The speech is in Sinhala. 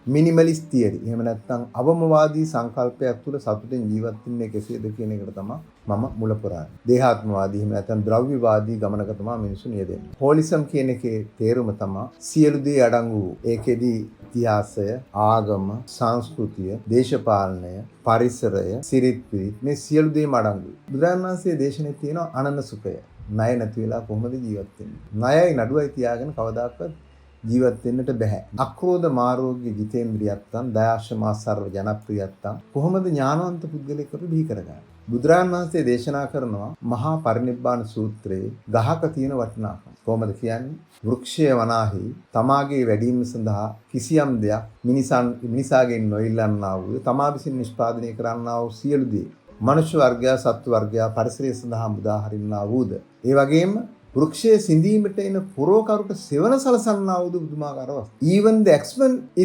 Minimalist theory. එහෙම නැත්නම් අවමවාදී සංකල්පයක් තුළ සතුටින් ජීවත් වෙන්නේ කෙසේද කියන එකට තමයි මම මුල පුරන්නේ. දේහාත්මවාදී එහෙම නැත්නම් ද්‍රව්‍යවාදී ගමනක තමයි මිනිස්සු නියැලෙන්නේ. හෝලිසම් කියන එකේ තේරුම තමයි සියලු දේ අඩංගු වූ. ඒකෙදි ඉතිහාසය, ආගම, සංස්කෘතිය, දේශපාලනය, පරිසරය, සිරිත් විරිත් මේ සියලු දේම අඩංගුයි. බුදුරජාණන් වහන්සේ දේශනේ තියෙනවා අනන්න සුඛය. ණය නැති වෙලා කොහොමද ජීවත් වෙන්නේ? ණයයි නඩුවයි තියාගෙන කවදාකවත් ජීවත් වෙන්නට බෑ. අක්‍රෝධ මාරෝග්‍ය ජිතේන්ද්‍රියත්තන් දයාශමා සර්ව ජනප්‍රියත්තන් කොහොමද ඥානවන්ත පුද්ගලයෙකුට බිහි කරගන්නේ? බුදුරජාණන් වහන්සේ දේශනා කරනවා මහා පරිනිබ්බාන සූත්‍රයේ ගහක තියෙන වටිනාකම. කොහොමද කියන්නේ? වෘක්ෂය වනාහි තමාගේ වැඩිම සඳහා කිසියම් දෙයක් මිනිසාගෙන් නොඉල්ලන්නා වූ තමා විසින් නිෂ්පාදනය කරන්නා වූ සියලු දේ මනුෂ්‍ය වර්ගයා සත්ත්ව වර්ගයා පරිසරය සඳහා මුදා හරින්නා වූද ඒ වගේම වෘක්ෂයේ සිඳීමට එන පුරවකරුට සෙවණ සලසන්නා වූ බුදුමාකාර වස්තු. Even the X-Men is